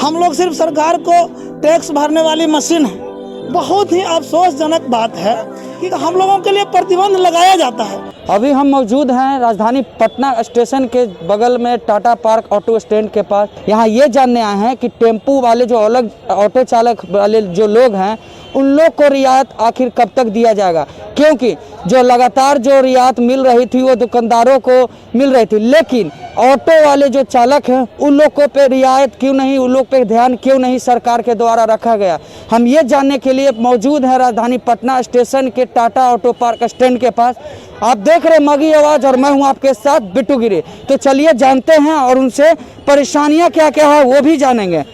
हम लोग सिर्फ सरकार को टैक्स भरने वाली मशीन है। बहुत ही अफसोसजनक बात है कि हम लोगों के लिए प्रतिबंध लगाया जाता है। अभी हम मौजूद हैं राजधानी पटना स्टेशन के बगल में टाटा पार्क ऑटो स्टैंड के पास। यहाँ ये जानने आए हैं कि टेम्पू वाले जो अलग ऑटो चालक वाले जो लोग हैं उन लोग को रियायत आखिर कब तक दिया जाएगा, क्योंकि जो लगातार जो रियायत मिल रही थी वो दुकानदारों को मिल रही थी, लेकिन ऑटो वाले जो चालक हैं उन लोग को पे रियायत क्यों नहीं, उन लोग पे ध्यान क्यों नहीं सरकार के द्वारा रखा गया। हम ये जानने के लिए मौजूद हैं राजधानी पटना स्टेशन के टाटा ऑटो पार्क स्टैंड के पास। आप देख रहे मगी आवाज़ और मैं हूं आपके साथ बिट्टू गिरी। तो चलिए जानते हैं और उनसे परेशानियां क्या क्या है वो भी जानेंगे।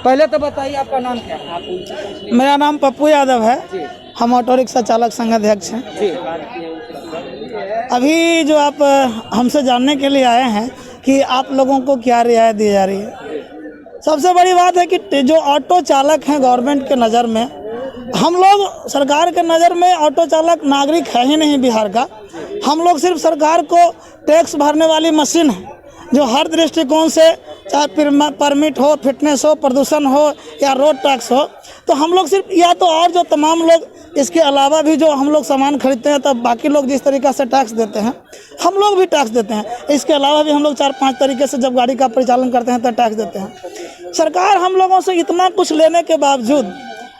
पहले तो बताइए आपका नाम क्या है? मेरा नाम पप्पू यादव है। हम ऑटो रिक्शा चालक संघ अध्यक्ष हैं। अभी जो आप हमसे जानने के लिए आए हैं कि आप लोगों को क्या रियायत दी जा रही है, सबसे बड़ी बात है कि जो ऑटो चालक हैं गवर्नमेंट के नज़र में, हम लोग सरकार के नज़र में ऑटो चालक नागरिक है ही नहीं बिहार का। हम लोग सिर्फ सरकार को टैक्स भरने वाली मशीन है जो हर दृष्टिकोण से, चाहे परमिट हो, फिटनेस हो, प्रदूषण हो या रोड टैक्स हो, तो हम लोग सिर्फ या तो और जो तमाम लोग इसके अलावा भी जो हम लोग सामान खरीदते हैं तब बाकी लोग जिस तरीक़ा से टैक्स देते हैं हम लोग भी टैक्स देते हैं। इसके अलावा भी हम लोग 4-5 तरीके से जब गाड़ी का परिचालन करते हैं तो टैक्स देते हैं। सरकार हम लोगों से इतना कुछ लेने के बावजूद,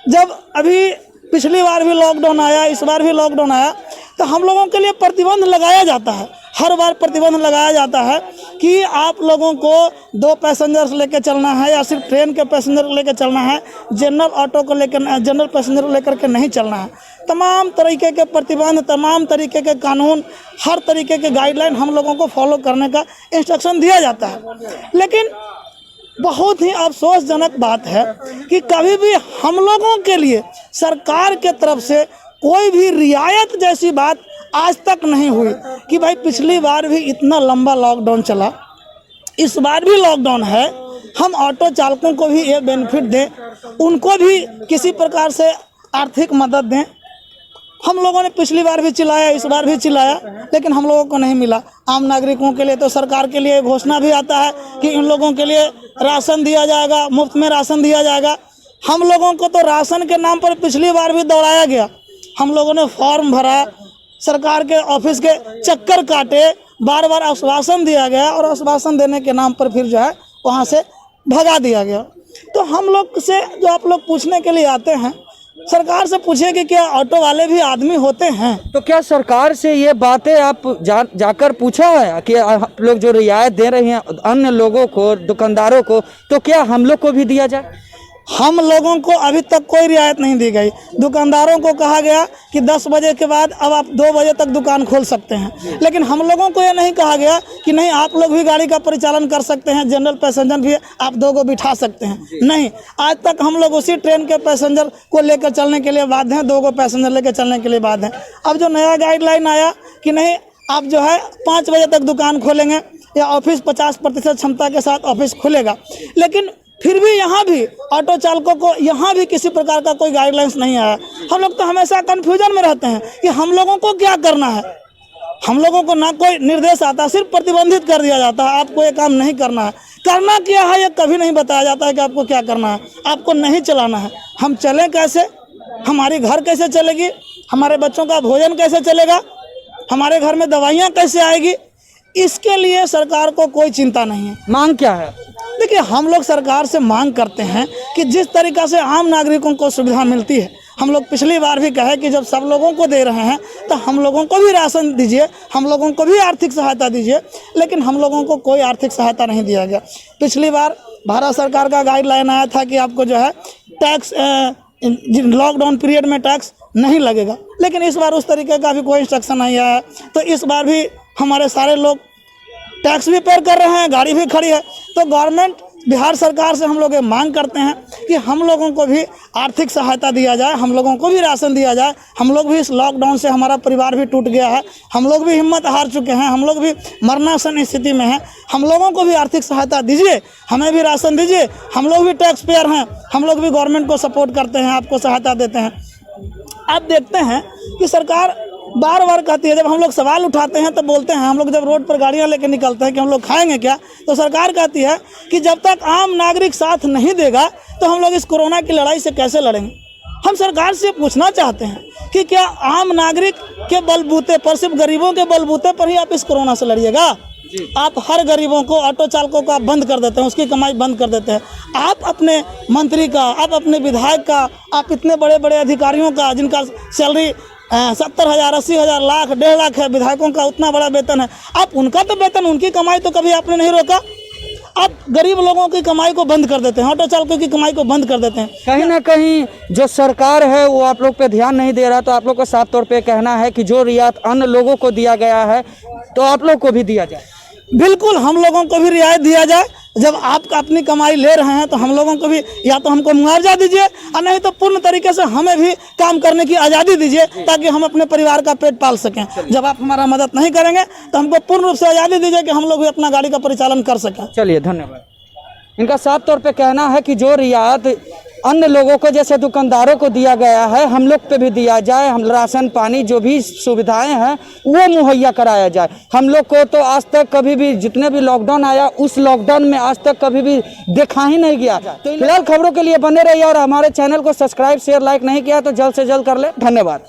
जब अभी पिछली बार भी लॉकडाउन आया, इस बार भी लॉकडाउन आया, तो हम लोगों के लिए प्रतिबंध लगाया जाता है। हर बार प्रतिबंध लगाया जाता है कि आप लोगों को 2 पैसेंजर्स लेकर चलना है या सिर्फ ट्रेन के पैसेंजर लेकर चलना है, जनरल ऑटो को लेकर, जनरल पैसेंजर को लेकर के नहीं चलना है। तमाम तरीके के प्रतिबंध, तमाम तरीके के कानून, हर तरीके के गाइडलाइन हम लोगों को फॉलो करने का इंस्ट्रक्शन दिया जाता है। लेकिन बहुत ही अफसोसजनक बात है कि कभी भी हम लोगों के लिए सरकार के तरफ से कोई भी रियायत जैसी बात आज तक नहीं हुई कि भाई पिछली बार भी इतना लंबा लॉकडाउन चला, इस बार भी लॉकडाउन है, हम ऑटो चालकों को भी ये बेनिफिट दें, उनको भी किसी प्रकार से आर्थिक मदद दें। हम लोगों ने पिछली बार भी चिल्लाया, इस बार भी चिल्लाया, लेकिन हम लोगों को नहीं मिला। आम नागरिकों के लिए तो सरकार के लिए घोषणा भी आता है कि इन लोगों के लिए राशन दिया जाएगा, मुफ्त में राशन दिया जाएगा। हम लोगों को तो राशन के नाम पर पिछली बार भी दौड़ाया गया। हम लोगों ने फॉर्म भरा, सरकार के ऑफिस के चक्कर काटे, बार बार आश्वासन दिया गया और आश्वासन देने के नाम पर फिर जो है वहाँ से भगा दिया गया। तो हम लोग से जो आप लोग पूछने के लिए आते हैं, सरकार से पूछे कि क्या ऑटो वाले भी आदमी होते हैं? तो क्या सरकार से ये बातें आप जाकर पूछा है कि आप लोग जो रियायत दे रहे हैं अन्य लोगों को, दुकानदारों को, तो क्या हम लोग को भी दिया जाए? हम लोगों को अभी तक कोई रियायत नहीं दी गई। दुकानदारों को कहा गया कि 10 बजे के बाद अब आप 2 बजे तक दुकान खोल सकते हैं, लेकिन हम लोगों को यह नहीं कहा गया कि नहीं आप लोग भी गाड़ी का परिचालन कर सकते हैं, जनरल पैसेंजर भी आप 2 को बिठा सकते हैं। नहीं, आज तक हम लोग उसी ट्रेन के पैसेंजर को लेकर चलने के लिए बाध्य हैं, 2 को पैसेंजर लेकर चलने के लिए बाध्य हैं। अब जो नया गाइडलाइन आया कि नहीं आप जो है 5 बजे तक दुकान खोलेंगे या ऑफिस 50% क्षमता के साथ ऑफिस खुलेगा, लेकिन फिर भी यहाँ भी ऑटो चालकों को यहाँ भी किसी प्रकार का कोई गाइडलाइंस नहीं आया। हम लोग तो हमेशा कन्फ्यूजन में रहते हैं कि हम लोगों को क्या करना है। हम लोगों को ना कोई निर्देश आता, सिर्फ प्रतिबंधित कर दिया जाता है, आपको ये काम नहीं करना है। करना क्या है ये कभी नहीं बताया जाता है कि आपको क्या करना है, आपको नहीं चलाना है। हम चलें कैसे, हमारी घर कैसे चलेगी, हमारे बच्चों का भोजन कैसे चलेगा, हमारे घर में दवाइयाँ कैसे आएगी, इसके लिए सरकार को कोई चिंता नहीं है। मांग क्या है? देखिए, हम लोग सरकार से मांग करते हैं कि जिस तरीक़ा से आम नागरिकों को सुविधा मिलती है, हम लोग पिछली बार भी कहे कि जब सब लोगों को दे रहे हैं तो हम लोगों को भी राशन दीजिए, हम लोगों को भी आर्थिक सहायता दीजिए, लेकिन हम लोगों को कोई आर्थिक सहायता नहीं दिया गया। पिछली बार भारत सरकार का गाइडलाइन आया था कि आपको जो है टैक्स लॉकडाउन पीरियड में टैक्स नहीं लगेगा, लेकिन इस बार उस तरीके का भी कोई इंस्ट्रक्शन नहीं आया। तो इस बार भी हमारे सारे लोग टैक्स भी पे कर रहे हैं, गाड़ी भी खड़ी है। तो गवर्नमेंट बिहार सरकार से हम लोग ये मांग करते हैं कि हम लोगों को भी आर्थिक सहायता दिया जाए, हम लोगों को भी राशन दिया जाए। हम लोग भी इस लॉकडाउन से, हमारा परिवार भी टूट गया है, हम लोग भी हिम्मत हार चुके हैं, हम लोग भी मरणासन स्थिति में हैं। हम लोगों को भी आर्थिक सहायता दीजिए, हमें भी राशन दीजिए, हम लोग भी टैक्स पेयर हैं, हम लोग भी गवर्नमेंट को सपोर्ट करते हैं, आपको सहायता देते हैं। अब देखते हैं कि सरकार बार बार कहती है, जब हम लोग सवाल उठाते हैं तो बोलते हैं, हम लोग जब रोड पर गाड़ियां लेके निकलते हैं कि हम लोग खाएंगे क्या, तो सरकार कहती है कि जब तक आम नागरिक साथ नहीं देगा तो हम लोग इस कोरोना की लड़ाई से कैसे लड़ेंगे। हम सरकार से पूछना चाहते हैं कि क्या आम नागरिक के बलबूते पर, सिर्फ गरीबों के बलबूते पर ही आप इस कोरोना से लड़िएगा? आप हर गरीबों को, ऑटो चालकों को आप बंद कर देते हैं, उसकी कमाई बंद कर देते हैं। आप अपने मंत्री का, आप अपने विधायक का, आप इतने बड़े बड़े अधिकारियों का जिनका सैलरी 70,000, 80,000, लाख, 1.5 लाख है, विधायकों का उतना बड़ा वेतन है, आप उनका तो वेतन, उनकी कमाई तो कभी आपने नहीं रोका। आप गरीब लोगों की कमाई को बंद कर देते हैं, ऑटो चालकों की कमाई को बंद कर देते हैं। कहीं ना कहीं जो सरकार है वो आप लोग पे ध्यान नहीं दे रहा, तो आप लोग को साफ तौर पे कहना है कि जो रियायत अन्य लोगों को दिया गया है तो आप लोग को भी दिया जाए। बिल्कुल, हम लोगों को भी रियायत दिया जाए। जब आप अपनी कमाई ले रहे हैं तो हम लोगों को भी या तो हमको मुआवजा दीजिए और नहीं तो पूर्ण तरीके से हमें भी काम करने की आज़ादी दीजिए, ताकि हम अपने परिवार का पेट पाल सकें। जब आप हमारा मदद नहीं करेंगे तो हमको पूर्ण रूप से आज़ादी दीजिए कि हम लोग भी अपना गाड़ी का परिचालन कर सकें। चलिए, धन्यवाद। इनका साफ तौर पे कहना है कि जो रियायत अन्य लोगों को जैसे दुकानदारों को दिया गया है, हम लोग पे भी दिया जाए। हम राशन पानी जो भी सुविधाएं हैं वो मुहैया कराया जाए। हम लोग को तो आज तक कभी भी, जितने भी लॉकडाउन आया उस लॉकडाउन में आज तक कभी भी देखा ही नहीं गया। तो फिलहाल खबरों के लिए बने रहिए और हमारे चैनल को सब्सक्राइब, शेयर, लाइक नहीं किया तो जल्द से जल्द कर ले। धन्यवाद।